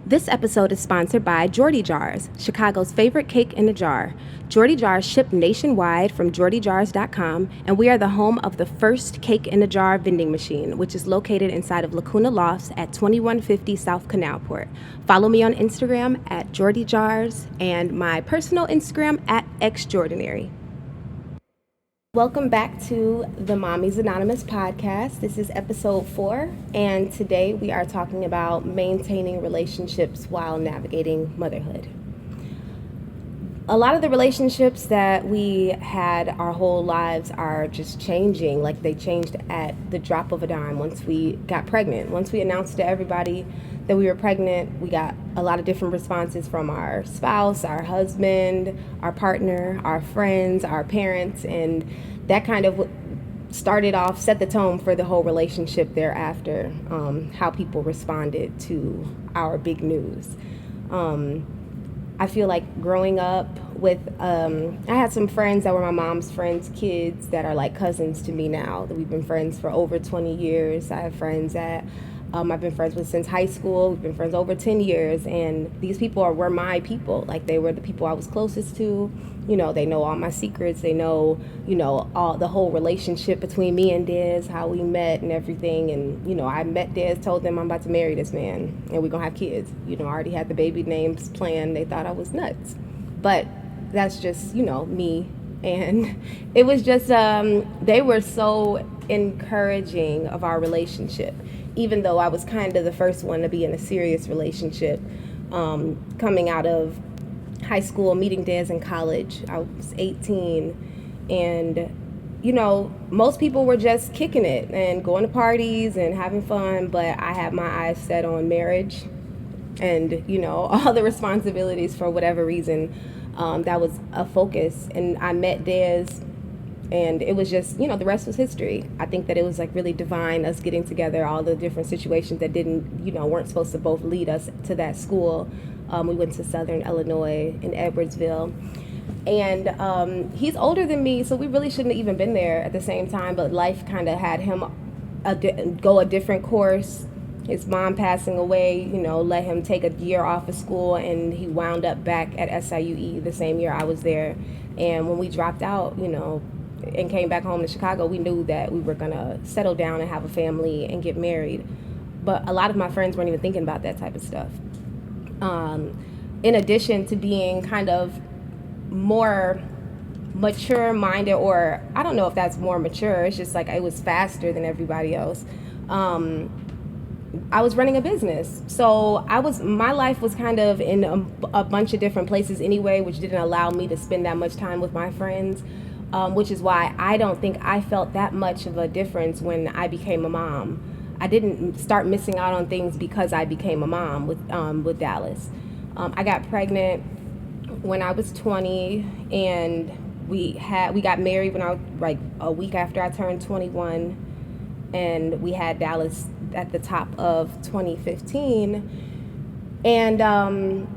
This episode is sponsored by Jordyn Jars, Chicago's favorite cake in a jar. Jordyn Jars ship nationwide from jordyjars.com, and we are the home of the first cake in a jar vending machine, which is located inside of Lacuna Lofts at 2150 South Canalport. Follow me on Instagram at Jordyn Jars and my personal Instagram at xjordinary. Welcome back to the Mommy's Anonymous podcast. This is episode 4, and today we are talking about maintaining relationships while navigating motherhood. A lot of the relationships that we had our whole lives are just changing. Like, they changed at the drop of a dime once we got pregnant. Once we announced to everybody that we were pregnant, we got a lot of different responses from our spouse, our husband, our partner, our friends, our parents, and that kind of set the tone for the whole relationship thereafter, how people responded to our big news. I feel like growing up with, I had some friends that were my mom's friends' kids that are like cousins to me now, that we've been friends for over 20 years. I have friends that I've been friends with since high school. We've been friends over 10 years, and these people were my people. Like, they were the people I was closest to. You know, they know all my secrets. They know, all the whole relationship between me and Dez, how we met and everything. And, I met Dez, told them I'm about to marry this man, and we're going to have kids. I already had the baby names planned. They thought I was nuts. But that's just, me. And it was just, they were so encouraging of our relationship, even though I was kind of the first one to be in a serious relationship, coming out of high school, meeting Dez in college. I was 18, and most people were just kicking it and going to parties and having fun, but I had my eyes set on marriage and all the responsibilities. For whatever reason, that was a focus. And I met Dez, and it was just, the rest was history. I think that it was like really divine, us getting together, all the different situations that weren't supposed to both lead us to that school. We went to Southern Illinois in Edwardsville, and he's older than me, so we really shouldn't have even been there at the same time, but life kind of had him go a different course. His mom passing away, let him take a year off of school, and he wound up back at SIUE the same year I was there. And when we dropped out, and came back home to Chicago, we knew that we were gonna settle down and have a family and get married. But a lot of my friends weren't even thinking about that type of stuff. In addition to being kind of more mature minded, or I don't know if that's more mature, it's just like it was faster than everybody else. I was running a business, so my life was kind of in a bunch of different places anyway, which didn't allow me to spend that much time with my friends, which is why I don't think I felt that much of a difference when I became a mom. I didn't start missing out on things because I became a mom with Dallas. I got pregnant when I was 20, and we got married when I was like a week after I turned 21, and we had Dallas at the top of 2015, and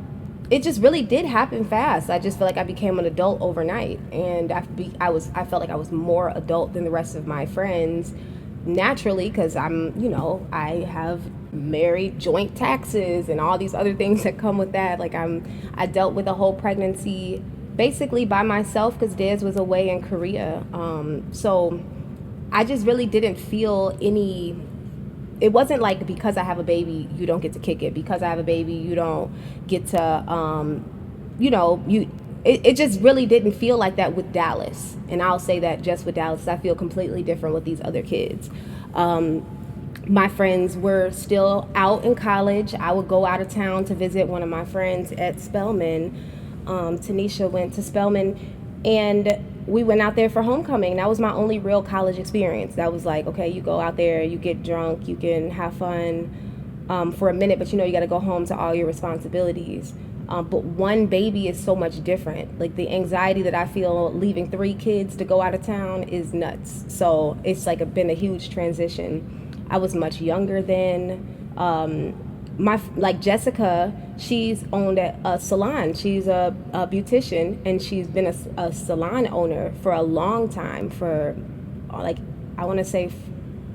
it just really did happen fast. I just felt like I became an adult overnight, and I felt like I was more adult than the rest of my friends, naturally, because I have married, joint taxes, and all these other things that come with that. Like, I dealt with the whole pregnancy basically by myself because Dez was away in Korea. So I just really didn't feel any. It wasn't like, because I have a baby, you don't get to kick it. Because I have a baby, you don't get to, It just really didn't feel like that with Dallas. And I'll say that just with Dallas, I feel completely different with these other kids. My friends were still out in college. I would go out of town to visit one of my friends at Spelman. Tanisha went to Spelman, and we went out there for homecoming. That was my only real college experience. That was like, okay, you go out there, you get drunk, you can have fun for a minute, but you got to go home to all your responsibilities. But one baby is so much different. Like, the anxiety that I feel leaving 3 kids to go out of town is nuts. So it's like been a huge transition. I was much younger then. Jessica, she's owned a salon. She's a beautician, and she's been a salon owner for a long time, for I want to say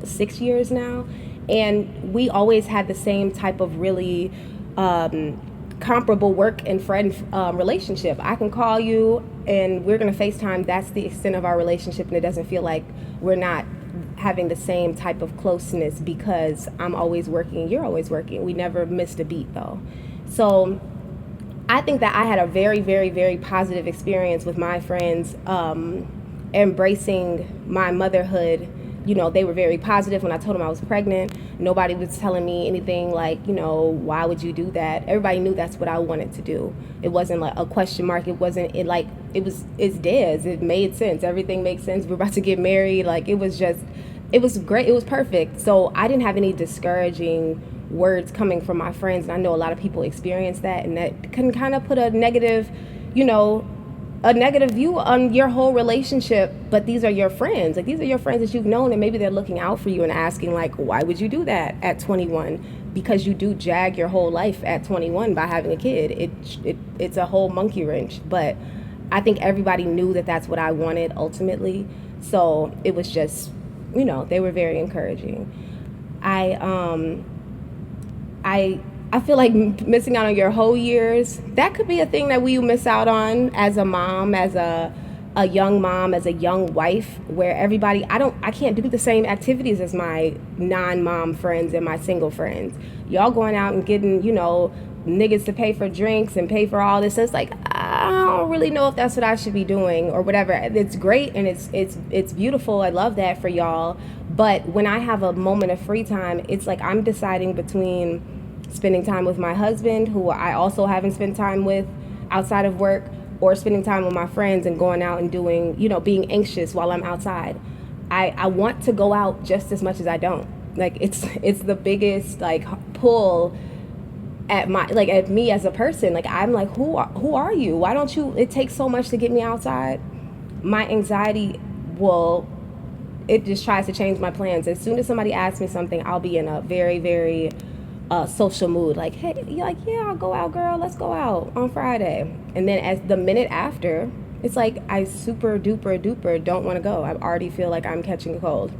6 years now. And we always had the same type of really comparable work and friend relationship. I can call you and we're going to FaceTime. That's the extent of our relationship, and it doesn't feel like we're not having the same type of closeness because I'm always working and you're always working. We never missed a beat though. So I think that I had a very, very, very positive experience with my friends embracing my motherhood. You know, they were very positive when I told them I was pregnant. Nobody was telling me anything like, you know, why would you do that? Everybody knew that's what I wanted to do. It wasn't like a question mark. It wasn't, it's theirs. It made sense. Everything makes sense. We're about to get married. Like, it was great. It was perfect. So I didn't have any discouraging words coming from my friends. And I know a lot of people experience that, and that can kind of put a negative view on your whole relationship. But these are your friends. Like, these are your friends that you've known, and maybe they're looking out for you and asking, like, why would you do that at 21? Because you do jag your whole life at 21 by having a kid. It's a whole monkey wrench. But I think everybody knew that that's what I wanted ultimately. So it was just, they were very encouraging. I feel like missing out on your whole years, that could be a thing that we miss out on as a mom, as a young mom, as a young wife, where everybody, I can't do the same activities as my non-mom friends and my single friends. Y'all going out and getting, niggas to pay for drinks and pay for all this. So it's like, I don't really know if that's what I should be doing or whatever. It's great and it's beautiful. I love that for y'all. But when I have a moment of free time, it's like I'm deciding between spending time with my husband, who I also haven't spent time with outside of work, or spending time with my friends and going out and doing, being anxious while I'm outside. I want to go out just as much as I don't. Like, it's the biggest, like, pull at me as a person. Like, I'm like, who are you? Why don't you? It takes so much to get me outside. My anxiety it just tries to change my plans. As soon as somebody asks me something, I'll be in a very, very social mood. Like, hey, you're like, yeah, I'll go out, girl. Let's go out on Friday. And then as the minute after, it's like I super duper don't want to go. I already feel like I'm catching a cold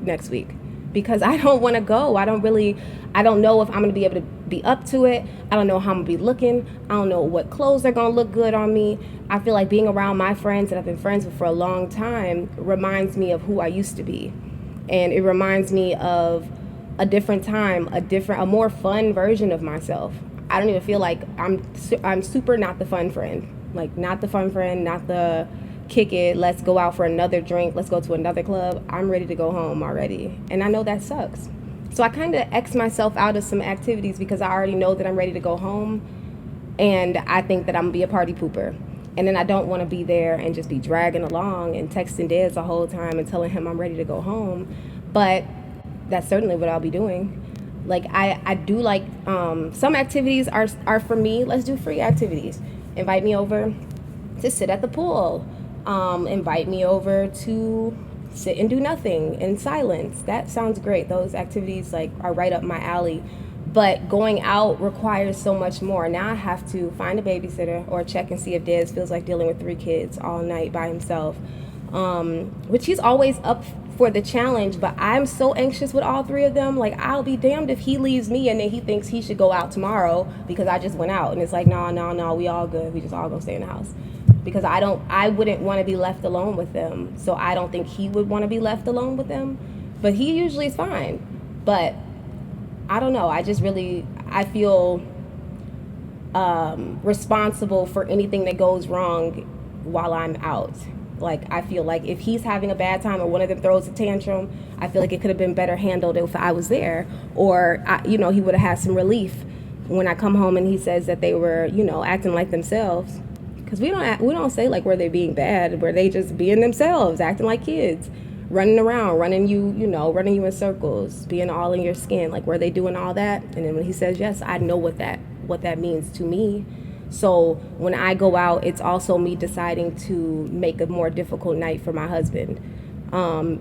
next week because I don't want to go. I don't know if I'm going to be able to be up to it. I don't know how I'm going to be looking. I don't know what clothes are going to look good on me. I feel like being around my friends that I've been friends with for a long time reminds me of who I used to be. And it reminds me of a different time, a more fun version of myself. I don't even feel like I'm super not the fun friend. Like, not the fun friend, not the kick it, let's go out for another drink, let's go to another club. I'm ready to go home already. And I know that sucks. So I kind of X myself out of some activities because I already know that I'm ready to go home. And I think that I'm going to be a party pooper. And then I don't want to be there and just be dragging along and texting Dez the whole time and telling him I'm ready to go home. But that's certainly what I'll be doing. Like, I do like, some activities are for me. Let's do free activities. Invite me over to sit at the pool. Invite me over to sit and do nothing in silence. That sounds great. Those activities are right up my alley. But going out requires so much more. Now I have to find a babysitter or check and see if Dez feels like dealing with 3 kids all night by himself. Which he's always up for the challenge, but I'm so anxious with all 3 of them. Like, I'll be damned if he leaves me and then he thinks he should go out tomorrow because I just went out. And it's like, no, we all good. We just all gonna stay in the house. Because I wouldn't want to be left alone with them. So I don't think he would want to be left alone with them. But he usually is fine. But I don't know. I feel responsible for anything that goes wrong while I'm out. Like, I feel like if he's having a bad time or one of them throws a tantrum, I feel like it could have been better handled if I was there. Or, he would have had some relief when I come home and he says that they were, acting like themselves. Because we don't say, like, were they being bad, were they just being themselves, acting like kids, running around, running you in circles, being all in your skin. Like, were they doing all that? And then when he says yes, I know what that means to me. So when I go out, it's also me deciding to make a more difficult night for my husband,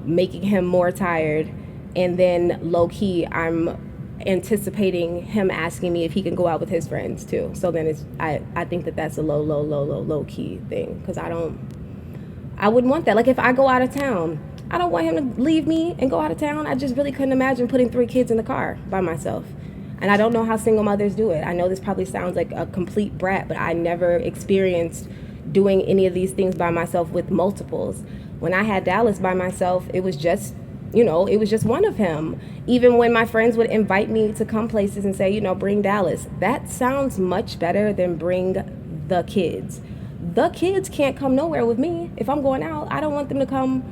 making him more tired. And then low key, I'm anticipating him asking me if he can go out with his friends too. So then I think that's a low key thing, because I wouldn't want that. Like, if I go out of town, I don't want him to leave me and go out of town. I just really couldn't imagine putting 3 kids in the car by myself. And I don't know how single mothers do it. I know this probably sounds like a complete brat, but I never experienced doing any of these things by myself with multiples. When I had Dallas by myself, it was just, it was just one of him. Even when my friends would invite me to come places and say, bring Dallas, that sounds much better than bring the kids. The kids can't come nowhere with me. If I'm going out, I don't want them to come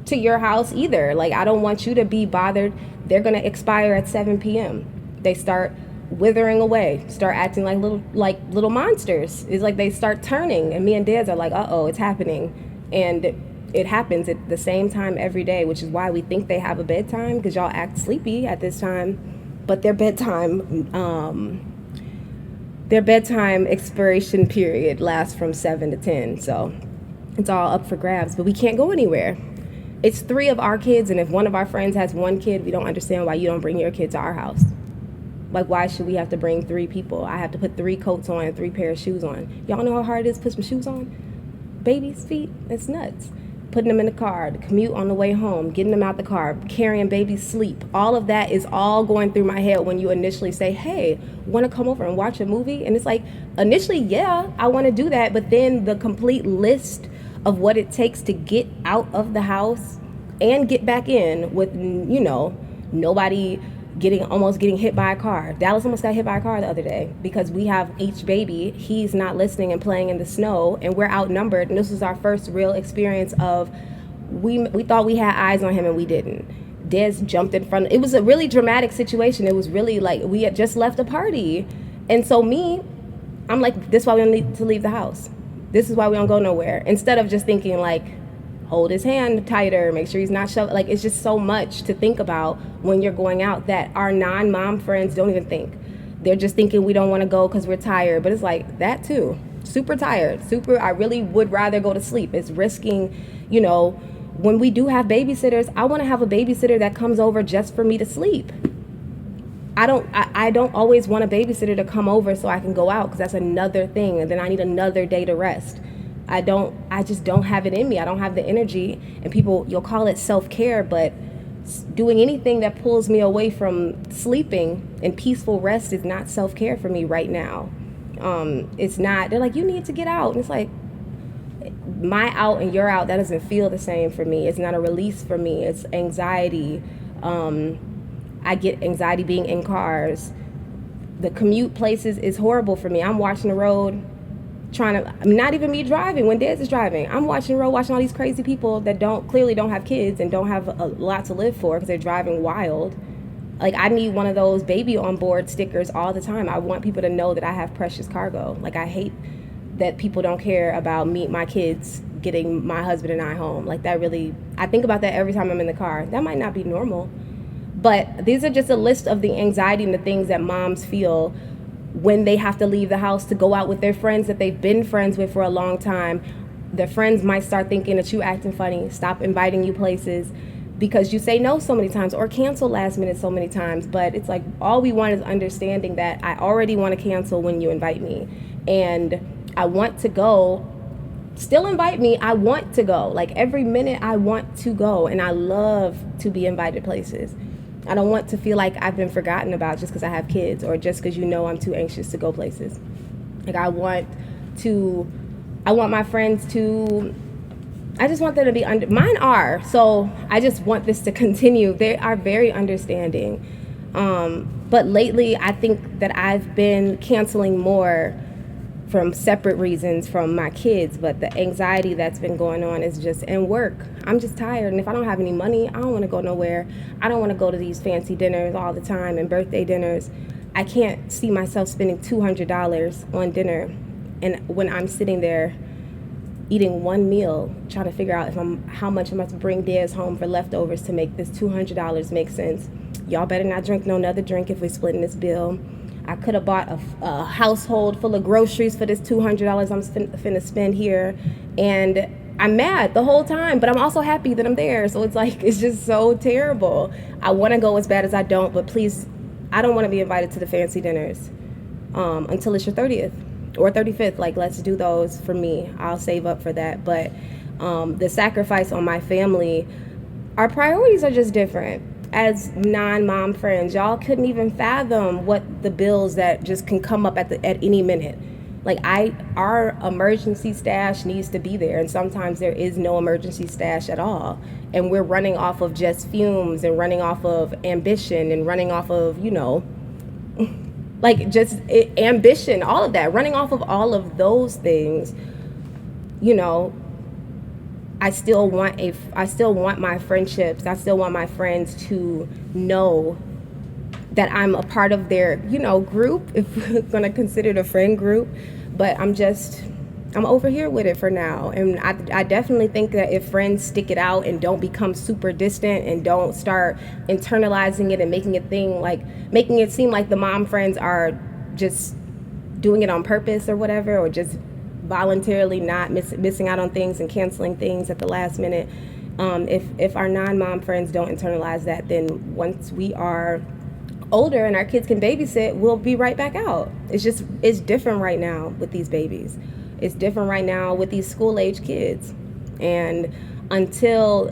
to your house either. Like, I don't want you to be bothered. They're going to expire at 7 p.m. They start withering away, start acting like little monsters. It's like they start turning, and me and Dez are like, uh-oh, it's happening. And it happens at the same time every day, which is why we think they have a bedtime, because y'all act sleepy at this time. But their bedtime expiration period lasts from 7 to 10. So it's all up for grabs, but we can't go anywhere. It's 3 of our kids, and if one of our friends has 1 kid, we don't understand why you don't bring your kid to our house. Like, why should we have to bring 3 people? I have to put 3 coats on and 3 pairs of shoes on. Y'all know how hard it is to put some shoes on? Baby's feet, it's nuts. Putting them in the car, the commute on the way home, getting them out the car, carrying baby's sleep. All of that is all going through my head when you initially say, hey, want to come over and watch a movie? And it's like, initially, yeah, I want to do that. But then the complete list of what it takes to get out of the house and get back in with, nobody almost getting hit by a car. Dallas almost got hit by a car the other day because we have each baby. He's not listening and playing in the snow, and we're outnumbered. And this was our first real experience of we thought we had eyes on him and we didn't. Des jumped in front. It was a really dramatic situation. It was really like we had just left a party, and so I'm like, this is why we don't need to leave the house. This is why we don't go nowhere. Instead of just thinking like, hold his hand tighter, make sure he's not shoved. Like, it's just so much to think about when you're going out that our non-mom friends don't even think. They're just thinking we don't want to go because we're tired. But it's like, that too. Super tired. I really would rather go to sleep. It's risking, when we do have babysitters, I want to have a babysitter that comes over just for me to sleep. I don't always want a babysitter to come over so I can go out, because that's another thing. And then I need another day to rest. I just don't have it in me. I don't have the energy. And people, you'll call it self-care, but doing anything that pulls me away from sleeping and peaceful rest is not self-care for me right now. It's not. They're like, you need to get out. And it's like, my out and your out, that doesn't feel the same for me. It's not a release for me. It's anxiety. I get anxiety being in cars. The commute places is horrible for me. I'm watching the road, not even me driving when Dez is driving. I'm watching the road, watching all these crazy people that clearly don't have kids and don't have a lot to live for because they're driving wild. Like, I need one of those baby on board stickers all the time. I want people to know that I have precious cargo. Like, I hate that people don't care about my kids getting my husband and I home. Like, that really, I think about that every time I'm in the car. That might not be normal, but these are just a list of the anxiety and the things that moms feel when they have to leave the house to go out with their friends that they've been friends with for a long time. Their friends might start thinking that you acting funny, stop inviting you places because you say no so many times or cancel last minute so many times. But it's like, all we want is understanding that I already want to cancel when you invite me, and I want to go. Still invite me. I want to go. Like, every minute I want to go, and I love to be invited places. I don't want to feel like I've been forgotten about just because I have kids or just because I'm too anxious to go places. Like, I want my friends to, I just want them to be mine are. So I just want this to continue. They are very understanding. But lately I think that I've been canceling more from separate reasons from my kids, but the anxiety that's been going on is just in work. I'm just tired, and if I don't have any money, I don't want to go nowhere. I don't want to go to these fancy dinners all the time and birthday dinners. I can't see myself spending $200 on dinner, and when I'm sitting there eating one meal, trying to figure out how much I'm about to bring Dez home for leftovers to make this $200 make sense. Y'all better not drink no other drink if we're splitting this bill. I could have bought a household full of groceries for this $200 I'm finna spend here. And I'm mad the whole time, but I'm also happy that I'm there. So it's like, it's just so terrible. I want to go as bad as I don't, but please, I don't want to be invited to the fancy dinners until it's your 30th or 35th. Like, let's do those for me. I'll save up for that. But the sacrifice on my family, our priorities are just different. as non-mom friends, y'all couldn't even fathom what the bills that just can come up at any minute. Like our emergency stash needs to be there, and sometimes there is no emergency stash at all, and we're running off of just fumes and running off of ambition and running off of like just ambition, all of that, running off of all of those things. You know, I still want my friendships. I still want my friends to know that I'm a part of their, group, if we're gonna consider it a friend group. But I'm over here with it for now. And I definitely think that if friends stick it out and don't become super distant and don't start internalizing it and making it seem like the mom friends are just doing it on purpose or whatever, or just voluntarily not missing out on things and canceling things at the last minute. If our non-mom friends don't internalize that, then once we are older and our kids can babysit, we'll be right back out. It's different right now with these babies. It's different right now with these school-age kids. And until,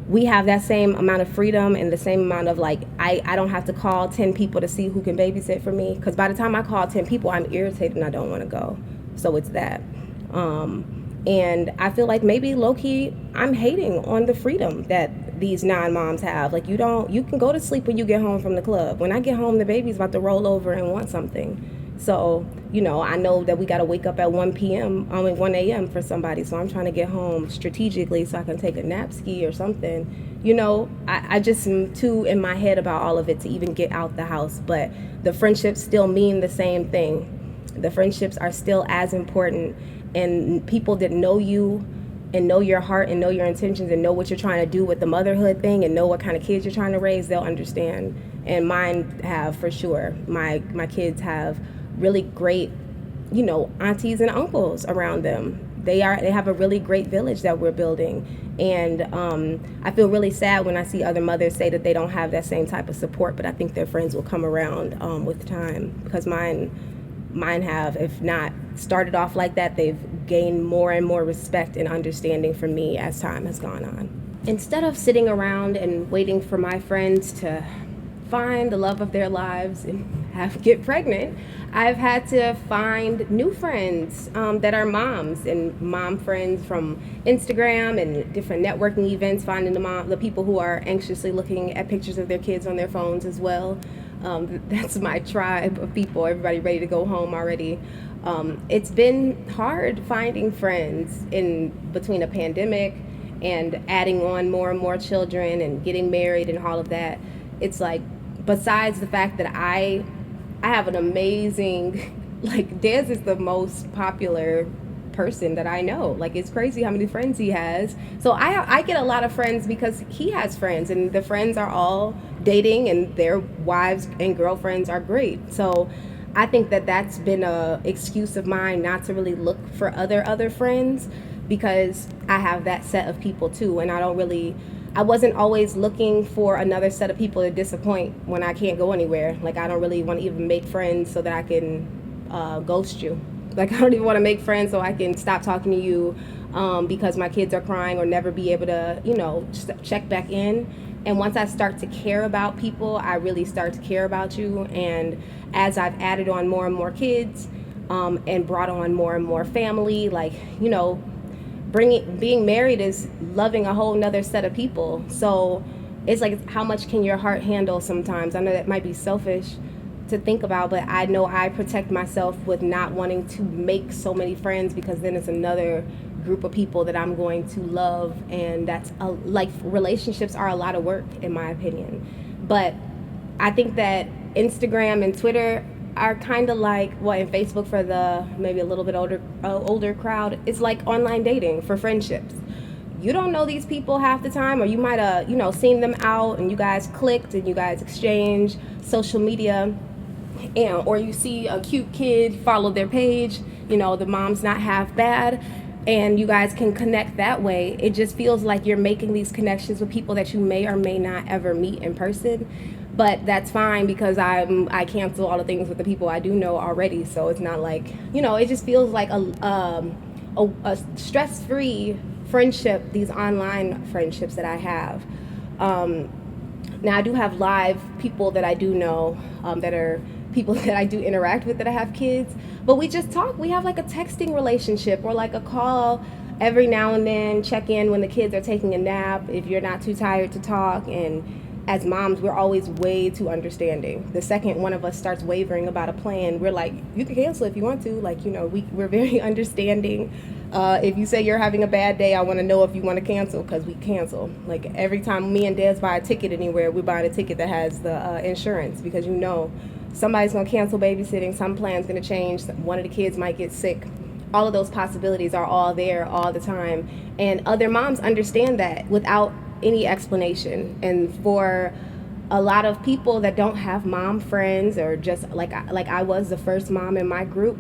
we have that same amount of freedom and the same amount of I don't have to call 10 people to see who can babysit for me, because by the time I call 10 people, I'm irritated and I don't want to go. So it's that. And I feel like maybe low-key I'm hating on the freedom that these non-moms have. Like, you can go to sleep when you get home from the club. When I get home, the baby's about to roll over and want something. So, I know that we got to wake up at 1 a.m. for somebody. So I'm trying to get home strategically so I can take a nap ski or something. I just am too in my head about all of it to even get out the house. But the friendships still mean the same thing. The friendships are still as important, and people that know you and know your heart and know your intentions and know what you're trying to do with the motherhood thing and know what kind of kids you're trying to raise, they'll understand. And mine have, for sure. My kids have really great, aunties and uncles around them. They have a really great village that we're building. And I feel really sad when I see other mothers say that they don't have that same type of support, but I think their friends will come around with time, because mine have, if not started off like that, they've gained more and more respect and understanding from me as time has gone on. Instead of sitting around and waiting for my friends to find the love of their lives and get pregnant, I've had to find new friends that are moms, and mom friends from Instagram and different networking events, finding the people who are anxiously looking at pictures of their kids on their phones as well. That's my tribe of people, everybody ready to go home already. It's been hard finding friends in between a pandemic and adding on more and more children and getting married and all of that. It's like, besides the fact that I have an amazing, Dez is the most popular person that I know. Like, it's crazy how many friends he has. So I get a lot of friends because he has friends, and the friends are all dating and their wives and girlfriends are great. So I think that that's been a excuse of mine not to really look for other friends, because I have that set of people too, and I wasn't always looking for another set of people to disappoint when I can't go anywhere. Like, I don't really want to even make friends so that I can ghost you. Like, I don't even want to make friends so I can stop talking to you because my kids are crying, or never be able to, check back in. And once I start to care about people, I really start to care about you. And as I've added on more and more kids and brought on more and more family, being married is loving a whole nother set of people. So it's like, how much can your heart handle sometimes? I know that might be selfish to think about, but I know I protect myself with not wanting to make so many friends, because then it's another group of people that I'm going to love, and that's relationships are a lot of work, in my opinion. But I think that Instagram and Twitter are kind of like, and Facebook for the maybe a little bit older crowd, it's like online dating for friendships. You don't know these people half the time, or you might have seen them out and you guys clicked and you guys exchange social media, or you see a cute kid, follow their page, the mom's not half bad, and you guys can connect that way. It just feels like you're making these connections with people that you may or may not ever meet in person. But that's fine, because I cancel all the things with the people I do know already. So it's not like, it just feels like a stress-free friendship, these online friendships that I have. Now, I do have live people that I do know, that are people that I do interact with that I have kids, but we just talk. We have like a texting relationship or like a call every now and then, check in when the kids are taking a nap, if you're not too tired to talk. And as moms, we're always way too understanding. The second one of us starts wavering about a plan, we're like, you can cancel if you want to. Like, we're very understanding. If you say you're having a bad day, I want to know if you want to cancel, because we cancel. Like every time me and Des buy a ticket anywhere, we're buying a ticket that has the insurance, because somebody's going to cancel babysitting, some plan's going to change, one of the kids might get sick. All of those possibilities are all there all the time. And other moms understand that without any explanation. And for a lot of people that don't have mom friends, or just like I was the first mom in my group,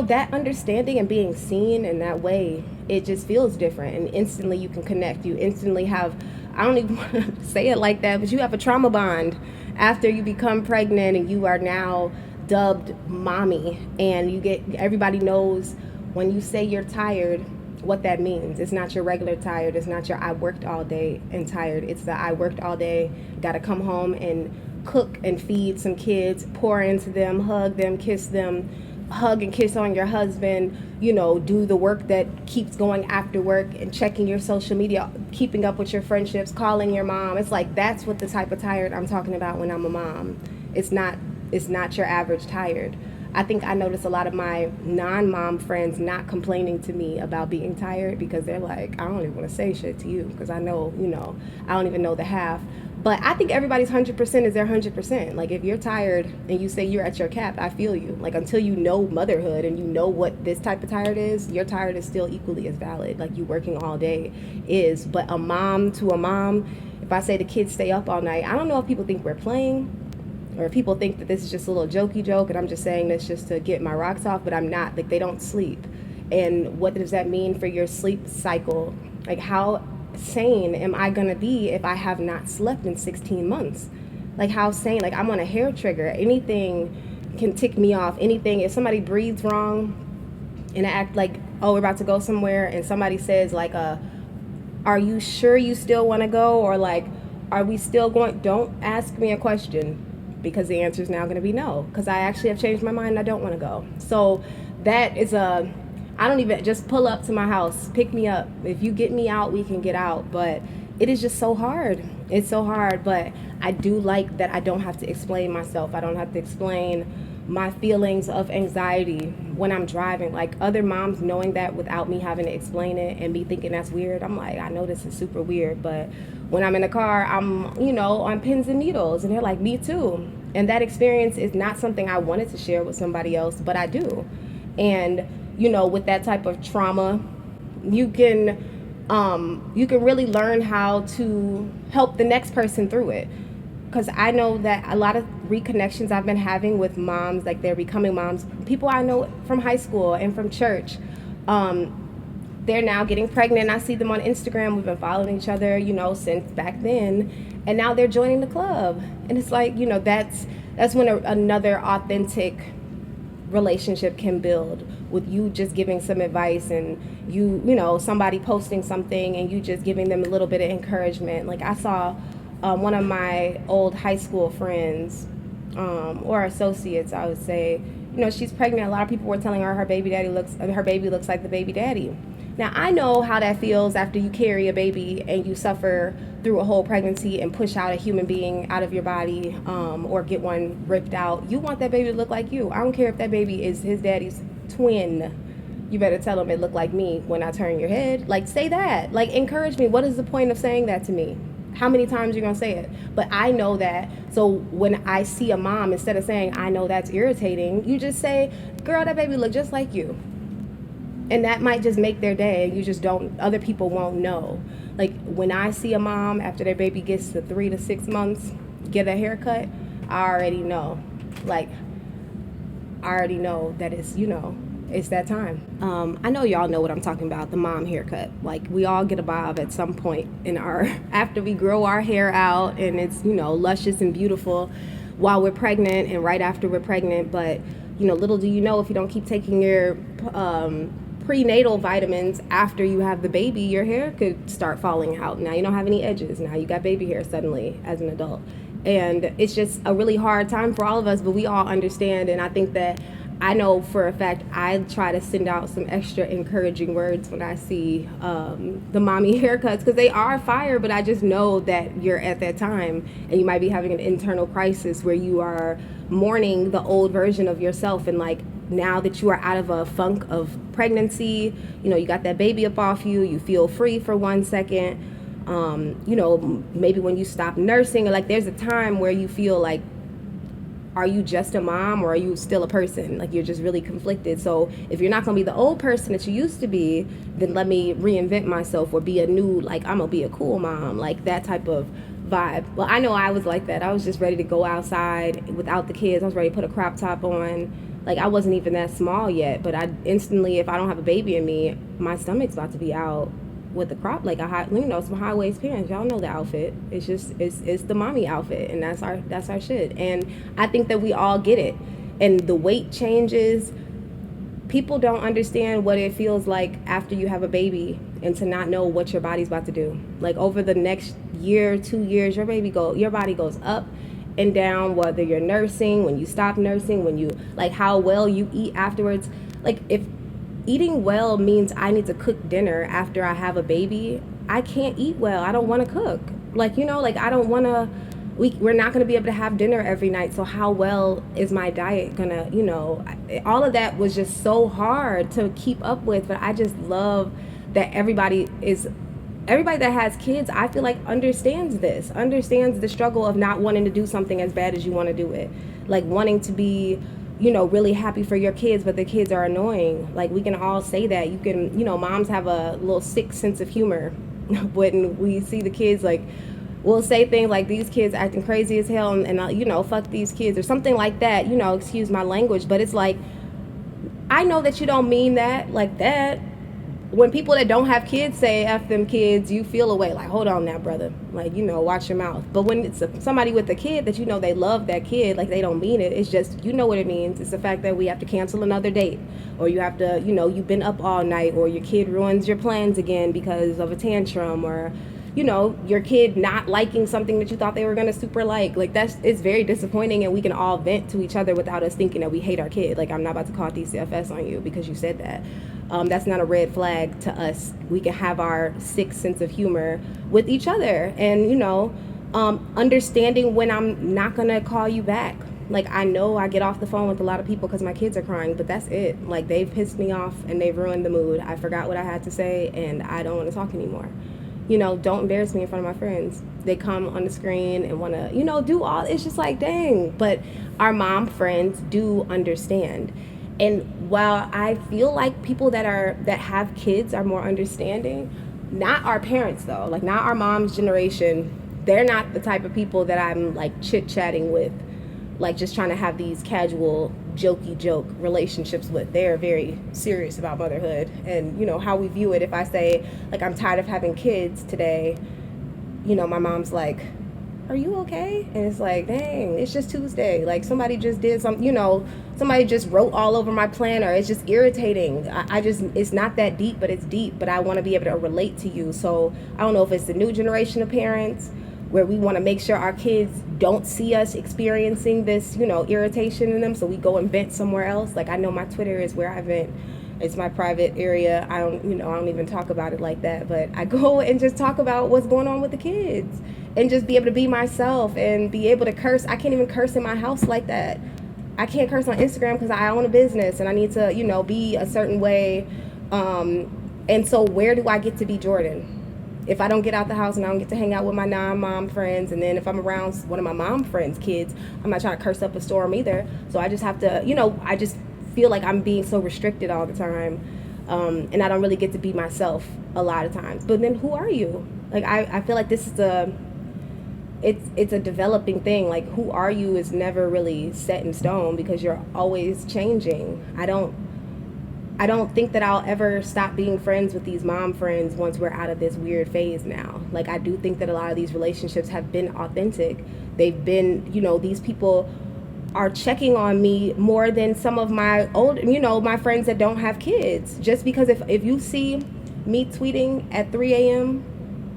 that understanding and being seen in that way, it just feels different. And instantly you can connect. You instantly have, I don't even want to say it like that, but you have a trauma bond after you become pregnant and you are now dubbed mommy. And everybody knows when you say you're tired, what that means. It's not your regular tired. It's not your I worked all day and tired. It's the I worked all day, got to come home and cook and feed some kids, pour into them, hug them, kiss them, hug and kiss on your husband, do the work that keeps going after work, and checking your social media, keeping up with your friendships, calling your mom. It's like, that's what the type of tired I'm talking about when I'm a mom. It's not your average tired. I think I notice a lot of my non-mom friends not complaining to me about being tired, because they're like, I don't even want to say shit to you, because I know, I don't even know the half. But I think everybody's 100% is their 100%. Like, if you're tired and you say you're at your cap, I feel you. Like, until you know motherhood and you know what this type of tired is, your tired is still equally as valid. Like, you working all day is. But a mom to a mom, if I say the kids stay up all night, I don't know if people think we're playing, or people think that this is just a little jokey joke and I'm just saying this just to get my rocks off, but I'm not. Like, they don't sleep. And what does that mean for your sleep cycle? Like, how sane am I gonna be if I have not slept in 16 months? Like, how sane? Like, I'm on a hair trigger. Anything can tick me off. Anything, if somebody breathes wrong and I act like, oh, we're about to go somewhere, and somebody says like, are you sure you still want to go? Or like, are we still going? Don't ask me a question, because the answer is now going to be no, because I actually have changed my mind and I don't want to go. So that is I don't even, just pull up to my house, pick me up. If you get me out, we can get out. But it is just so hard. It's so hard. But I do like that I don't have to explain myself. I don't have to explain my feelings of anxiety when I'm driving. Like, other moms knowing that without me having to explain it and me thinking that's weird, I'm like, I know this is super weird, but when I'm in the car, I'm, on pins and needles, and they're like, me too. And that experience is not something I wanted to share with somebody else, but I do. And, with that type of trauma, you can really learn how to help the next person through it. Because I know that a lot of reconnections I've been having with moms, like they're becoming moms, people I know from high school and from church, they're now getting pregnant. I see them on Instagram. We've been following each other, since back then. And now they're joining the club. And it's like, that's when another authentic relationship can build, with you just giving some advice, and somebody posting something and you just giving them a little bit of encouragement. Like, I saw one of my old high school friends, or associates, I would say, she's pregnant. A lot of people were telling her her baby looks like the baby daddy. Now, I know how that feels after you carry a baby and you suffer through a whole pregnancy and push out a human being out of your body, or get one ripped out. You want that baby to look like you. I don't care if that baby is his daddy's twin. You better tell him it looked like me when I turn your head. Like, say that. Like, encourage me. What is the point of saying that to me? How many times are you going to say it? But I know that. So when I see a mom, instead of saying, I know that's irritating, you just say, girl, that baby look just like you. And that might just make their day. You just don't, other people won't know. Like, when I see a mom after their baby gets to 3 to 6 months, get a haircut, I already know. Like, I already know that it's that time. I know y'all know what I'm talking about, the mom haircut. Like, we all get a bob at some point in after we grow our hair out, and it's, luscious and beautiful while we're pregnant and right after we're pregnant. But, little do you know, if you don't keep taking your prenatal vitamins after you have the baby, your hair could start falling out. Now you don't have any edges. Now you got baby hair suddenly as an adult. And it's just a really hard time for all of us, but we all understand. And I think that I know for a fact I try to send out some extra encouraging words when I see the mommy haircuts, because they are fire, but I just know that you're at that time and you might be having an internal crisis where you are mourning the old version of yourself. And like, now that you are out of a funk of pregnancy, you know, you got that baby up off you, you feel free for 1 second. You know, maybe when you stop nursing, or like there's a time where you feel like, are you just a mom or are you still a person? Like, you're just really conflicted. So if you're not going to be the old person that you used to be, then let me reinvent myself or be a new, like, I'm going to be a cool mom, like that type of vibe. Well, I know I was like that. I was just ready to go outside without the kids. I was ready to put a crop top on. Like, I wasn't even that small yet, but I instantly, if I don't have a baby in me, my stomach's about to be out with the crop, like a high, you know, some high waist pants. Y'all know the outfit. It's just, it's the mommy outfit, and that's our shit. And I think that we all get it. And the weight changes. People don't understand what it feels like after you have a baby and to not know what your body's about to do. Like, over the next year, 2 years, your body goes up and down, whether you're nursing, when you stop nursing, when you, like, how well you eat afterwards. Like, if eating well means I need to cook dinner after I have a baby, I can't eat well. I don't want to cook. Like, you know, like, I don't want to, we're not going to be able to have dinner every night. So how well is my diet going to, you know, all of that was just so hard to keep up with. But I just love that everybody that has kids, I feel like understands the struggle of not wanting to do something as bad as you want to do it. Like, wanting to be, you know, really happy for your kids, but the kids are annoying. Like, we can all say that. You can, you know, moms have a little sick sense of humor when we see the kids. Like, we'll say things like, these kids acting crazy as hell, and you know, fuck these kids, or something like that, you know, excuse my language. But it's like, I know that you don't mean that like that. When people that don't have kids say F them kids, you feel away, like, hold on now, brother, like, you know, watch your mouth. But when it's somebody with a kid that you know they love that kid, like, they don't mean it. It's just, you know what it means. It's the fact that we have to cancel another date, or you have to, you know, you've been up all night, or your kid ruins your plans again because of a tantrum, or, you know, your kid not liking something that you thought they were going to super like. Like, it's very disappointing, and we can all vent to each other without us thinking that we hate our kid. Like, I'm not about to call DCFS on you because you said that. That's not a red flag to us. We can have our sick sense of humor with each other, and, you know, understanding when I'm not going to call you back. Like, I know I get off the phone with a lot of people because my kids are crying, but that's it. Like, they've pissed me off and they've ruined the mood. I forgot what I had to say and I don't want to talk anymore. You know, don't embarrass me in front of my friends. They come on the screen and want to, you know, do all, it's just like, dang. But our mom friends do understand. And while I feel like people that have kids are more understanding, not our parents though, like, not our mom's generation, they're not the type of people that I'm like chit-chatting with, like just trying to have these casual jokey joke relationships with. They're very serious about motherhood and, you know, how we view it. If I say, like, I'm tired of having kids today, you know, my mom's like, are you okay? And it's like, dang, it's just Tuesday. Like, somebody just did something, you know, somebody just wrote all over my planner. It's just irritating. It's not that deep, but it's deep. But I want to be able to relate to you. So I don't know if it's the new generation of parents where we want to make sure our kids don't see us experiencing this, you know, irritation in them. So we go and vent somewhere else. Like, I know my Twitter is where I vent. It's my private area. I don't even talk about it like that, but I go and just talk about what's going on with the kids and just be able to be myself and be able to curse. I can't even curse in my house like that. I can't curse on Instagram because I own a business and I need to, you know, be a certain way. And so where do I get to be Jordyn? If I don't get out the house and I don't get to hang out with my non-mom friends, and then if I'm around one of my mom friends' kids, I'm not trying to curse up a storm either. So I just have to, you know, I just feel like I'm being so restricted all the time, and I don't really get to be myself a lot of times. But then who are you? Like, I feel like this is it's a developing thing. Like, who are you is never really set in stone because you're always changing. I don't think that I'll ever stop being friends with these mom friends once we're out of this weird phase now. Like, I do think that a lot of these relationships have been authentic. They've been, you know, these people are checking on me more than some of my old, my friends that don't have kids. Just because if you see me tweeting at 3 a.m.,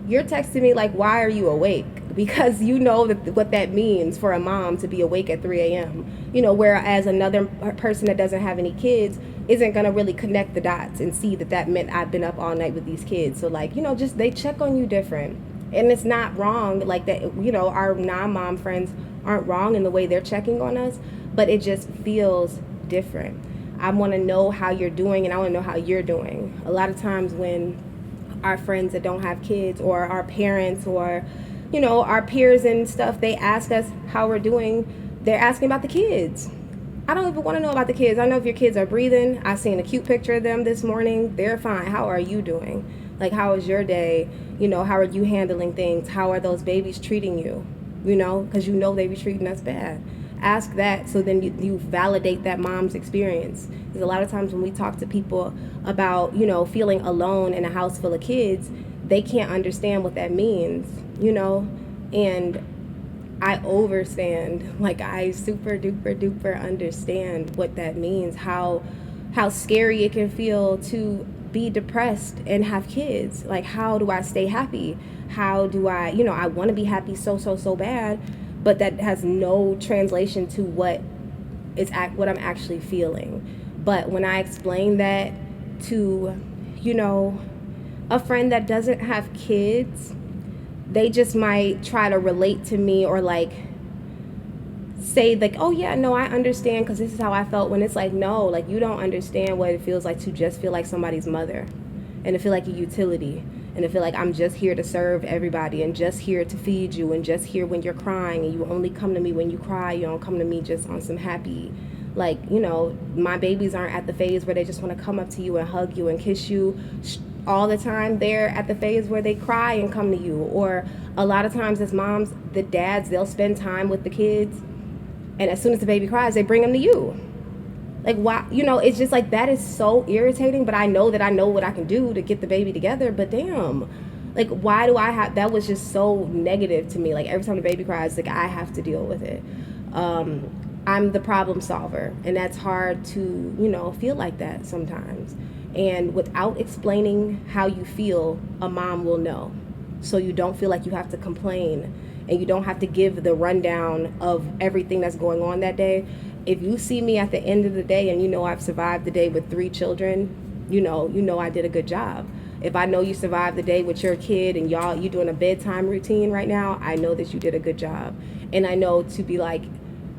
you're texting me like, why are you awake? Because you know what that means for a mom to be awake at 3 a.m. Whereas another person that doesn't have any kids isn't going to really connect the dots and see that meant I've been up all night with these kids. So like, just they check on you different. And it's not wrong, like that, our non-mom friends aren't wrong in the way they're checking on us, but it just feels different. I want to know how you're doing, and I want to know how you're doing. A lot of times when our friends that don't have kids, or our parents, or our peers and stuff, they ask us how we're doing, they're asking about the kids. I don't even want to know about the kids. I know if your kids are breathing. I seen a cute picture of them this morning. They're fine. How are you doing? Like, how was your day? How are you handling things? How are those babies treating you? Because they be treating us bad. Ask that, so then you validate that mom's experience. Because a lot of times when we talk to people about, feeling alone in a house full of kids, they can't understand what that means, and I overstand, like I super duper duper understand what that means, how scary it can feel to be depressed and have kids. Like, how do I stay happy? How do I, I want to be happy so bad, but that has no translation to what I'm actually feeling. But when I explain that to, a friend that doesn't have kids, they just might try to relate to me, or like say like, oh yeah, no, I understand, because this is how I felt. When it's like, no, like, you don't understand what it feels like to just feel like somebody's mother, and to feel like a utility, and to feel like I'm just here to serve everybody, and just here to feed you, and just here when you're crying, and you only come to me when you cry. You don't come to me just on some happy, like, my babies aren't at the phase where they just want to come up to you and hug you and kiss you all the time. They're at the phase where they cry and come to you. Or a lot of times as moms, the dads, they'll spend time with the kids, and as soon as the baby cries, they bring them to you. Like, why? It's just like, that is so irritating. But I know what I can do to get the baby together. But damn, like, why do I have, that was just so negative to me. Like, every time the baby cries, like, I have to deal with it. I'm the problem solver, and that's hard to, feel like that sometimes. And without explaining how you feel, a mom will know. So you don't feel like you have to complain, and you don't have to give the rundown of everything that's going on that day. If you see me at the end of the day and I've survived the day with 3 children, you know I did a good job. If I know you survived the day with your kid and you doing a bedtime routine right now, I know that you did a good job. And I know to be like,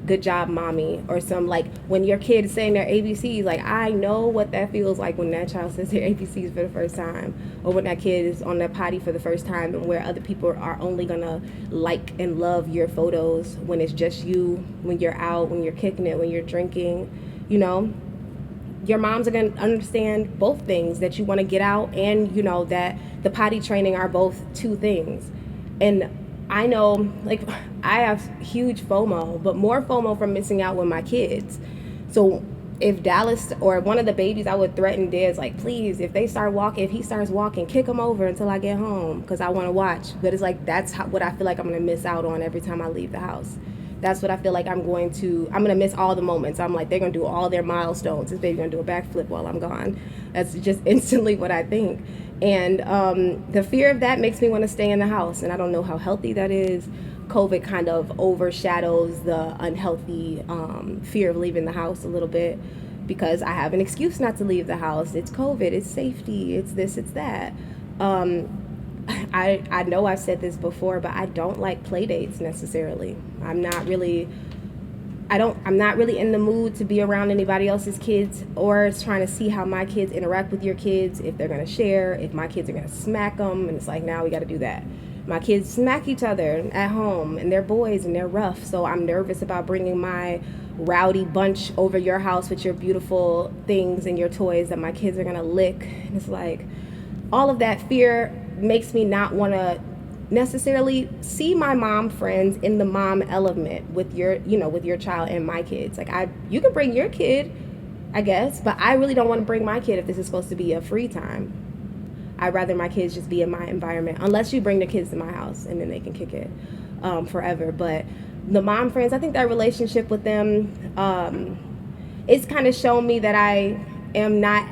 good job, mommy, or some, like, when your kid is saying their ABCs, like, I know what that feels like when that child says their ABCs for the first time, or when that kid is on their potty for the first time, and where other people are only gonna like and love your photos when it's just you, when you're out, when you're kicking it, when you're drinking. Your moms are gonna understand both things, that you want to get out, and that the potty training are both 2 things. And I know, like, I have huge FOMO, but more FOMO from missing out with my kids. So if Dallas or one of the babies, I would threaten Dez, like, please, if he starts walking, kick him over until I get home, because I want to watch. But it's like, that's what I feel like I'm going to miss out on every time I leave the house. That's what I feel like I'm going to miss all the moments. I'm like, they're going to do all their milestones. This baby's going to do a backflip while I'm gone. That's just instantly what I think. And the fear of that makes me want to stay in the house. And I don't know how healthy that is. COVID kind of overshadows the unhealthy fear of leaving the house a little bit, because I have an excuse not to leave the house. It's COVID, it's safety, it's this, it's that. I know I've said this before, but I don't like play dates necessarily. I'm not really in the mood to be around anybody else's kids, or trying to see how my kids interact with your kids, if they're going to share, if my kids are going to smack them. And it's like, now we got to do that. My kids smack each other at home, and they're boys and they're rough. So I'm nervous about bringing my rowdy bunch over your house with your beautiful things and your toys that my kids are going to lick. And it's like, all of that fear makes me not want to necessarily see my mom friends in the mom element with your child and my kids. Like, you can bring your kid, I guess, but I really don't want to bring my kid if this is supposed to be a free time. I'd rather my kids just be in my environment, unless you bring the kids to my house and then they can kick it forever. But The mom friends, I think that relationship with them, it's kind of shown me that I am not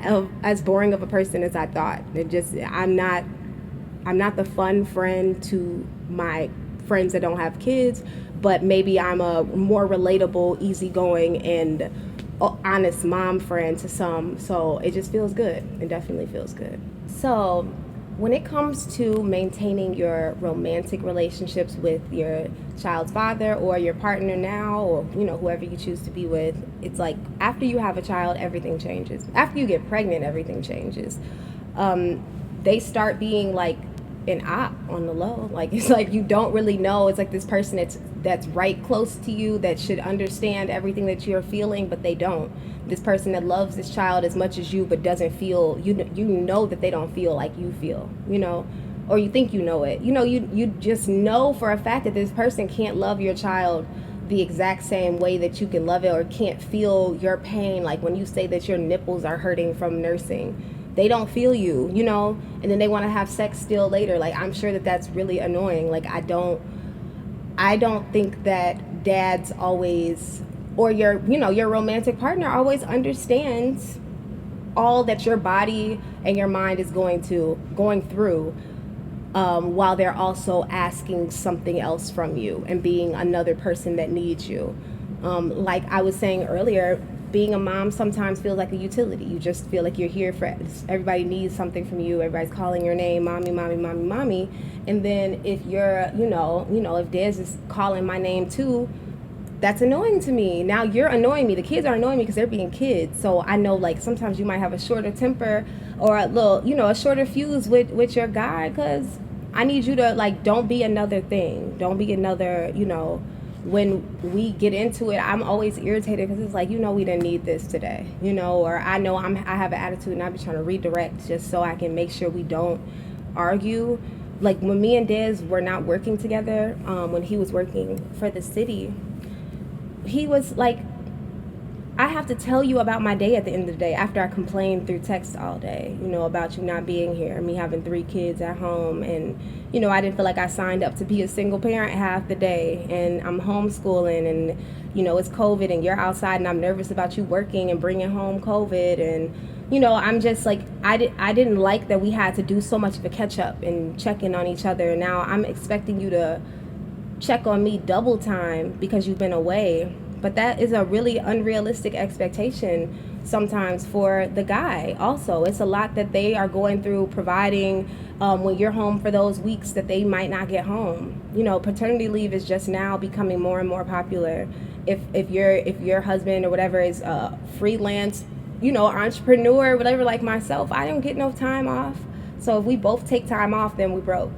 as boring of a person as I thought. I'm not the fun friend to my friends that don't have kids, but maybe I'm a more relatable, easygoing, and honest mom friend to some. So it just feels good. It definitely feels good. So when it comes to maintaining your romantic relationships with your child's father or your partner now, or whoever you choose to be with, it's like after you have a child, everything changes. After you get pregnant, everything changes. They start being like an op on the low. Like it's like you don't really know. It's like this person that's right close to you that should understand everything that you're feeling, but they don't. This person that loves this child as much as you, but doesn't feel, you know that they don't feel like you feel, or you think you know it. You just know for a fact that this person can't love your child the exact same way that you can love it, or can't feel your pain. Like when you say that your nipples are hurting from nursing, they don't feel you, and then they want to have sex still later. Like I'm sure that that's really annoying. Like I don't think that dads always, or your romantic partner always understands all that your body and your mind is going through, while they're also asking something else from you and being another person that needs you. Like I was saying earlier, being a mom sometimes feels like a utility. You just feel like you're here for everybody needs something from you. Everybody's calling your name, mommy, mommy, mommy, mommy. And then if you're, if Dez is calling my name too, that's annoying to me. Now you're annoying me. The kids are annoying me because they're being kids. So I know like sometimes you might have a shorter temper or a little, a shorter fuse with your guy, because I need you to like, don't be another thing. Don't be another, when we get into it, I'm always irritated because it's like, we didn't need this today, or I know I have an attitude and I be trying to redirect just so I can make sure we don't argue. Like when me and Dez were not working together, when he was working for the city, he was like, I have to tell you about my day at the end of the day after I complained through text all day, about you not being here, me having 3 kids at home, and, I didn't feel like I signed up to be a single parent half the day, and I'm homeschooling, and, it's COVID, and you're outside, and I'm nervous about you working and bringing home COVID, and, I'm just like, I didn't like that we had to do so much of a catch up and check in on each other, and now I'm expecting you to check on me double time because you've been away. But that is a really unrealistic expectation sometimes for the guy. Also, it's a lot that they are going through providing when you're home for those weeks that they might not get home. Paternity leave is just now becoming more and more popular. If your husband or whatever is a freelance, entrepreneur, whatever, like myself, I don't get no time off. So if we both take time off, then we broke.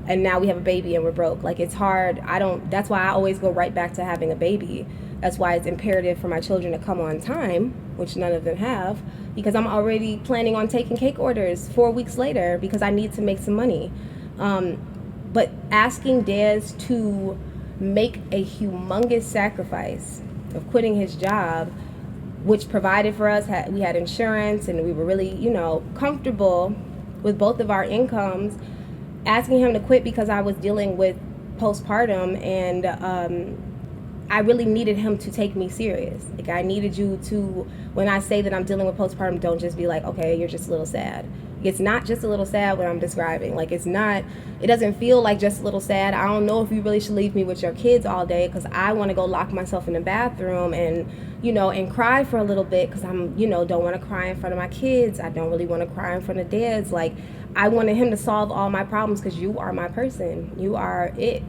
And now we have a baby and we're broke. Like it's hard. That's why I always go right back to having a baby. That's why it's imperative for my children to come on time, which none of them have, because I'm already planning on taking cake orders 4 weeks later because I need to make some money. But asking Dez to make a humongous sacrifice of quitting his job, which provided for us, we had insurance and we were really, comfortable with both of our incomes, asking him to quit because I was dealing with postpartum, and I really needed him to take me serious. Like I needed you to, when I say that I'm dealing with postpartum, don't just be like, okay, you're just a little sad. It's not just a little sad what I'm describing. Like it doesn't feel like just a little sad. I don't know if you really should leave me with your kids all day because I want to go lock myself in the bathroom and, and cry for a little bit because I'm, don't want to cry in front of my kids. I don't really want to cry in front of Dad's. Like I wanted him to solve all my problems because you are my person. You are it.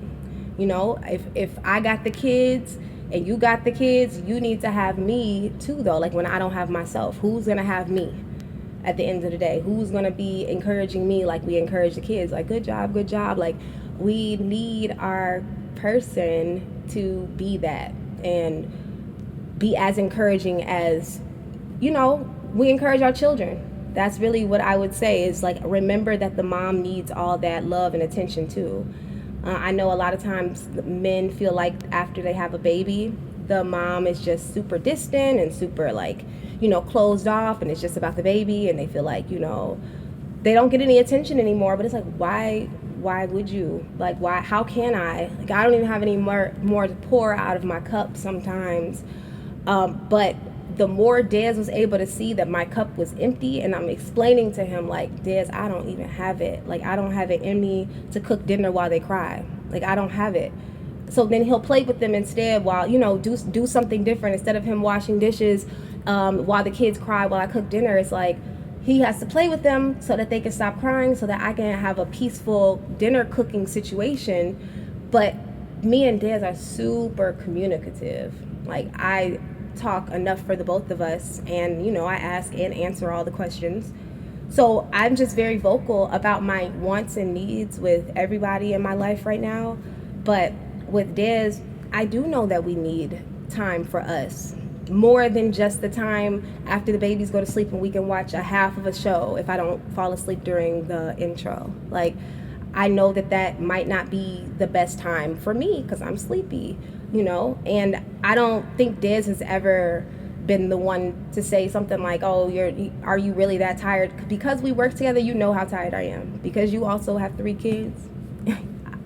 If I got the kids and you got the kids, you need to have me too, though. Like when I don't have myself, who's going to have me at the end of the day? Who's going to be encouraging me like we encourage the kids? Like, good job, good job. Like we need our person to be that and be as encouraging as, we encourage our children. That's really what I would say is like, remember that the mom needs all that love and attention too. I know a lot of times men feel like after they have a baby, the mom is just super distant and super like, closed off, and it's just about the baby, and they feel like, they don't get any attention anymore. But it's like, why why would you? Like, why? How can I? Like, I don't even have any more to pour out of my cup sometimes. But the more Dez was able to see that my cup was empty, and I'm explaining to him, like, Dez, I don't even have it. Like, I don't have it in me to cook dinner while they cry. Like, I don't have it. So then he'll play with them instead while, do something different. Instead of him washing dishes while the kids cry while I cook dinner, it's like he has to play with them so that they can stop crying, so that I can have a peaceful dinner cooking situation. But me and Dez are super communicative. Like, I talk enough for the both of us, and I ask and answer all the questions. So I'm just very vocal about my wants and needs with everybody in my life right now. But with Dez, I do know that we need time for us, more than just the time after the babies go to sleep and we can watch a half of a show if I don't fall asleep during the intro. Like, I know that might not be the best time for me because I'm sleepy, and I don't think Dez has ever been the one to say something like, oh, are you really that tired? Because we work together, you know how tired I am. Because you also have 3 kids,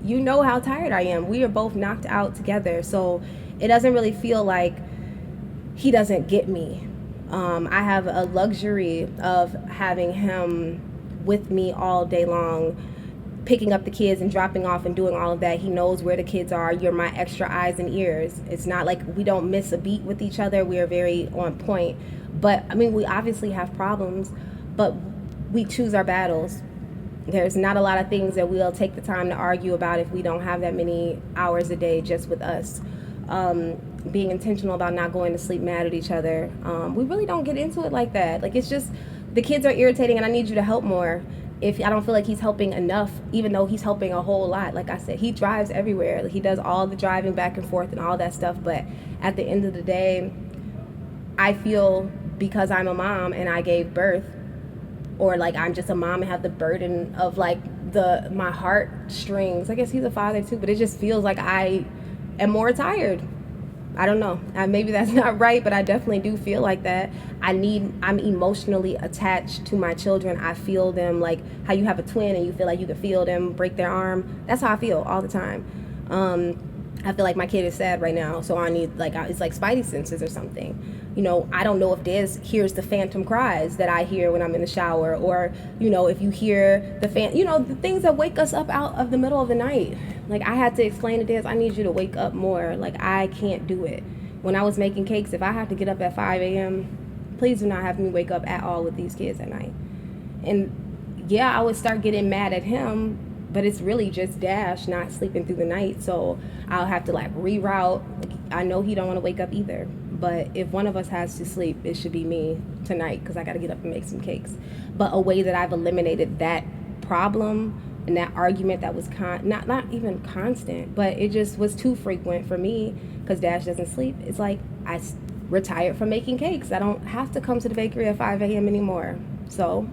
you know how tired I am. We are both knocked out together. So it doesn't really feel like he doesn't get me. I have a luxury of having him with me all day long, picking up the kids and dropping off and doing all of that. He knows where the kids are. You're my extra eyes and ears. It's not like we don't miss a beat with each other. We are very on point. But, we obviously have problems, but we choose our battles. There's not a lot of things that we'll take the time to argue about if we don't have that many hours a day just with us. Being intentional about not going to sleep mad at each other. We really don't get into it like that. Like, it's just, the kids are irritating and I need you to help more. If I don't feel like he's helping enough, even though he's helping a whole lot. Like I said, he drives everywhere. He does all the driving back and forth and all that stuff. But at the end of the day, I feel because I'm a mom and I gave birth, or like I'm just a mom and have the burden of like my heartstrings. I guess he's a father too, but it just feels like I am more tired. I don't know. Maybe that's not right, but I definitely do feel like that. I'm emotionally attached to my children. I feel them, like how you have a twin and you feel like you can feel them break their arm. That's how I feel all the time. I feel like my kid is sad right now, so I need, it's like Spidey senses or something. I don't know if Dez hears the phantom cries that I hear when I'm in the shower, or, if you hear the the things that wake us up out of the middle of the night. Like, I had to explain to Dez, I need you to wake up more. Like, I can't do it. When I was making cakes, if I have to get up at 5 a.m., please do not have me wake up at all with these kids at night. And yeah, I would start getting mad at him, but it's really just Dash not sleeping through the night. So I'll have to reroute. I know he don't want to wake up either. But if one of us has to sleep, it should be me tonight because I got to get up and make some cakes. But a way that I've eliminated that problem and that argument that was not even constant, but it just was too frequent for me because Dash doesn't sleep. It's like I retired from making cakes. I don't have to come to the bakery at 5 a.m. anymore. So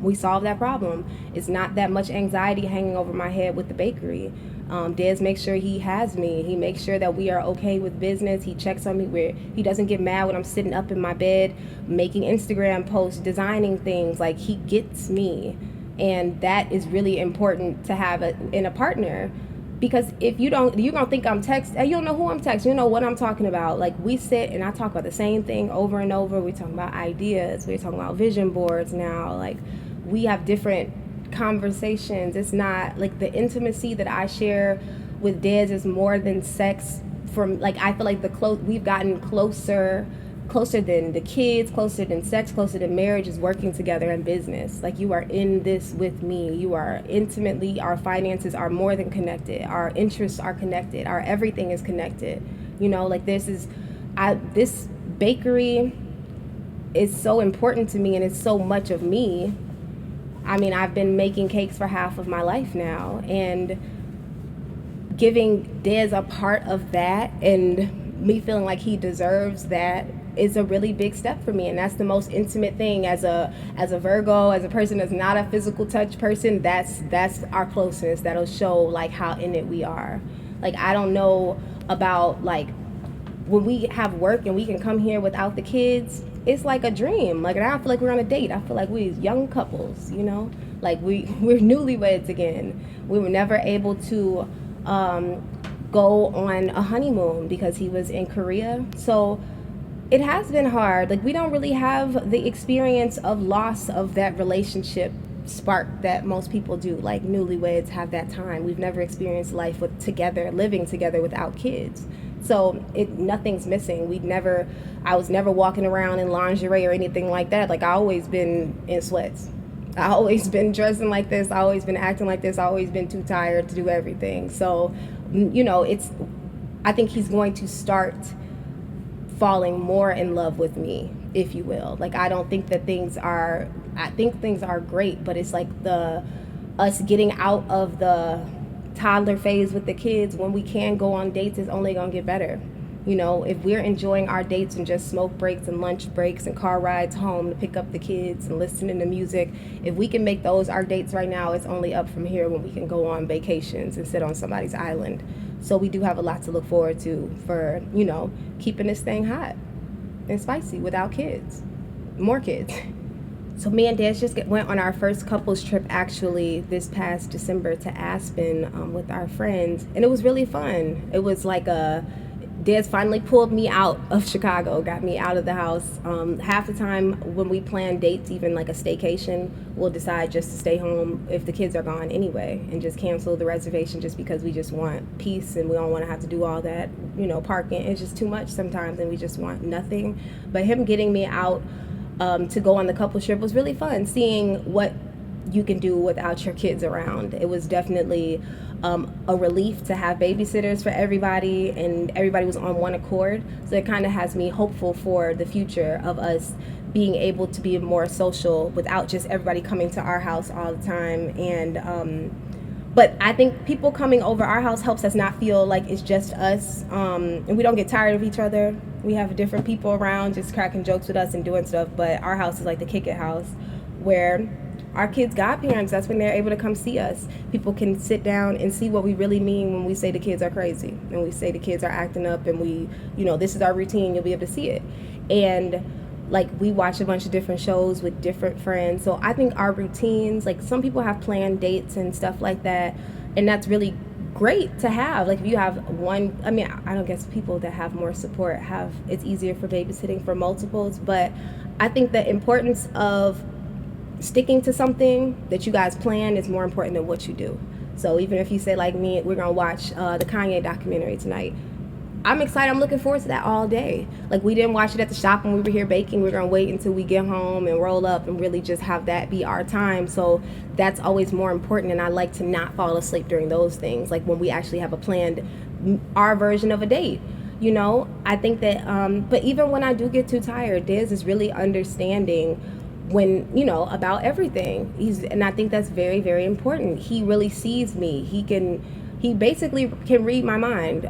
we solved that problem. It's not that much anxiety hanging over my head with the bakery. Dez makes sure he has me. He makes sure that we are okay with business. He checks on me where he doesn't get mad when I'm sitting up in my bed making Instagram posts, designing things. Like, he gets me. And that is really important to have in a partner. Because if you're going to think I'm texting, you don't know who I'm texting, you know what I'm talking about. Like, we sit and I talk about the same thing over and over. We're talking about ideas. We're talking about vision boards now. Like, we have different conversations. It's not like the intimacy that I share with Dez is more than sex. I feel like we've gotten closer than the kids, closer than sex, closer than marriage, is working together in business. Like, you are in this with me. You are intimately, our finances are more than connected. Our interests are connected. Our everything is connected. This bakery is so important to me and it's so much of me. I've been making cakes for half of my life now, and giving Dez a part of that and me feeling like he deserves that is a really big step for me. And that's the most intimate thing as a Virgo, as a person that's not a physical touch person. That's our closeness. That'll show how in it we are. Like, I don't know about when we have work and we can come here without the kids, it's like a dream. Like, and I don't feel like we're on a date. I feel like we're young couples, Like we're newlyweds again. We were never able to go on a honeymoon because he was in Korea. So it has been hard. Like we don't really have the experience of loss of that relationship spark that most people do. Like newlyweds have that time. We've never experienced life with together, living together without kids. So nothing's missing. I was never walking around in lingerie or anything like that. Like I always been in sweats. I always been dressing like this. I always been acting like this. I always been too tired to do everything. So, I think he's going to start falling more in love with me, if you will. Like I don't think that I think things are great, but it's like us getting out of the toddler phase with the kids when we can go on dates is only going to get better. If we're enjoying our dates and just smoke breaks and lunch breaks and car rides home to pick up the kids and listening to music, if we can make those our dates right now, it's only up from here when we can go on vacations and sit on somebody's island. So we do have a lot to look forward to for, keeping this thing hot and spicy without kids. More kids. So me and Des just went on our first couples trip actually this past December to Aspen with our friends, and it was really fun. It was like Des finally pulled me out of Chicago, got me out of the house. Half the time when we plan dates, even like a staycation, we'll decide just to stay home if the kids are gone anyway and just cancel the reservation just because we just want peace and we don't want to have to do all that, parking. It's just too much sometimes and we just want nothing. But him getting me out to go on the couple trip was really fun, seeing what you can do without your kids around. It was definitely a relief to have babysitters for everybody, and everybody was on one accord. So it kind of has me hopeful for the future of us being able to be more social without just everybody coming to our house all the time. And but I think people coming over our house helps us not feel like it's just us, and we don't get tired of each other. We have different people around just cracking jokes with us and doing stuff, but our house is like the kick it house where our kids' godparents, that's when they're able to come see us. People can sit down and see what we really mean when we say the kids are crazy and we say the kids are acting up and this is our routine, you'll be able to see it. And like we watch a bunch of different shows with different friends. So I think our routines, like some people have planned dates and stuff like that, and that's really great to have. Like if you have one, I don't guess people that have more support it's easier for babysitting for multiples, but I think the importance of sticking to something that you guys plan is more important than what you do. So even if you say like me, we're gonna watch the Kanye documentary tonight, I'm excited. I'm looking forward to that all day. Like we didn't watch it at the shop when we were here baking. We're gonna wait until we get home and roll up and really just have that be our time. So that's always more important, and I like to not fall asleep during those things, like when we actually have a planned our version of a date. I think that but even when I do get too tired, Diz is really understanding when about everything. And I think that's very, very important. He really sees me. He basically can read my mind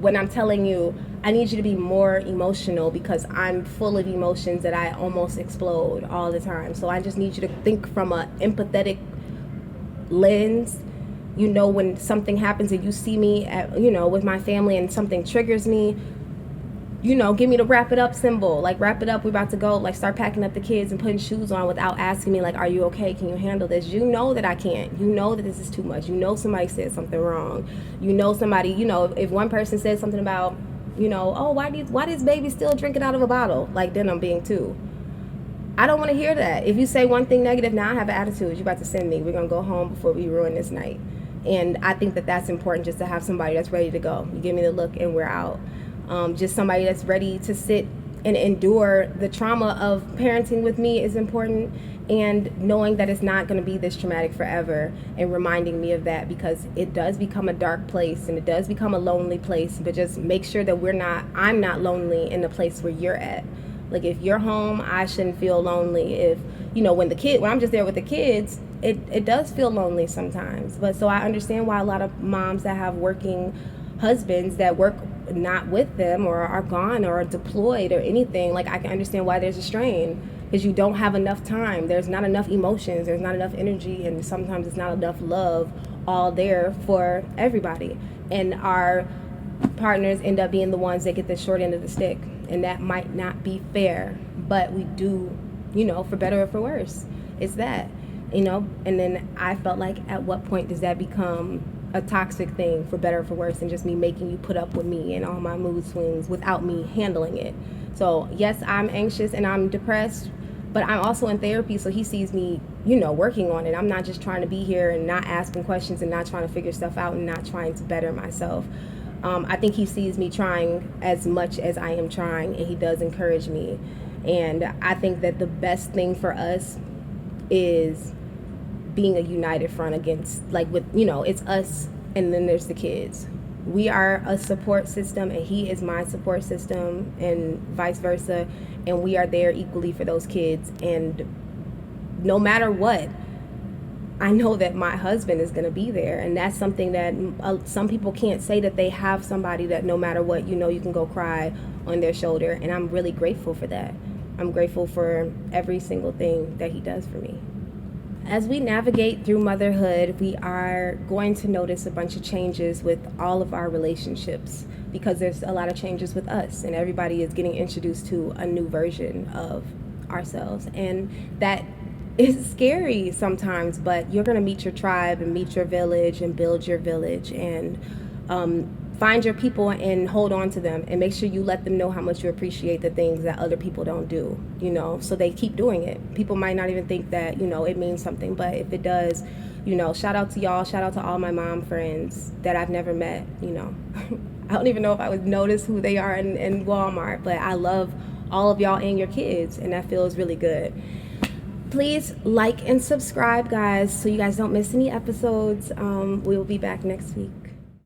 when I'm telling you I need you to be more emotional, because I'm full of emotions that I almost explode all the time. So I just need you to think from a empathetic lens. When something happens and you see me with my family and something triggers me, give me the wrap it up symbol. Like, wrap it up, we're about to go. Like, start packing up the kids and putting shoes on without asking me, like, are you okay? Can you handle this? You know that I can't. You know that this is too much. Somebody said something wrong. Somebody, if one person says something about, oh, why this baby still drinking out of a bottle? Like, then I'm being too. I don't want to hear that. If you say one thing negative, now I have an attitude. You're about to send me. We're going to go home before we ruin this night. And I think that that's important, just to have somebody that's ready to go. You give me the look and we're out. Just somebody that's ready to sit and endure the trauma of parenting with me is important, and knowing that it's not going to be this traumatic forever, and reminding me of that, because it does become a dark place and it does become a lonely place. But just make sure that I'm not lonely in the place where you're at. Like, if you're home, I shouldn't feel lonely. If when I'm just there with the kids, it does feel lonely sometimes. But so I understand why a lot of moms that have working husbands that work not with them or are gone or are deployed or anything, like, I can understand why there's a strain, because you don't have enough time. There's not enough emotions, there's not enough energy, and sometimes it's not enough love all there for everybody. And our partners end up being the ones that get the short end of the stick, and that might not be fair, but we do, for better or for worse. It's that. And then I felt like, at what point does that become a toxic thing, for better or for worse, and just me making you put up with me and all my mood swings without me handling it? So yes, I'm anxious and I'm depressed, but I'm also in therapy, so he sees me, working on it. I'm not just trying to be here and not asking questions and not trying to figure stuff out and not trying to better myself. I think he sees me trying as much as I am trying, and he does encourage me. And I think that the best thing for us is being a united front against, it's us and then there's the kids. We are a support system, and he is my support system, and vice versa, and we are there equally for those kids. And no matter what, I know that my husband is going to be there, and that's something that some people can't say, that they have somebody that no matter what, you can go cry on their shoulder, and I'm really grateful for that. I'm grateful for every single thing that he does for me. As we navigate through motherhood, we are going to notice a bunch of changes with all of our relationships, because there's a lot of changes with us, and everybody is getting introduced to a new version of ourselves. And that is scary sometimes, but you're going to meet your tribe and meet your village and build your village, and find your people and hold on to them, and make sure you let them know how much you appreciate the things that other people don't do, so they keep doing it. People might not even think that, it means something, but if it does, shout out to y'all, shout out to all my mom friends that I've never met, I don't even know if I would notice who they are in Walmart, but I love all of y'all and your kids, and that feels really good. Please like and subscribe, guys, so you guys don't miss any episodes. We will be back next week.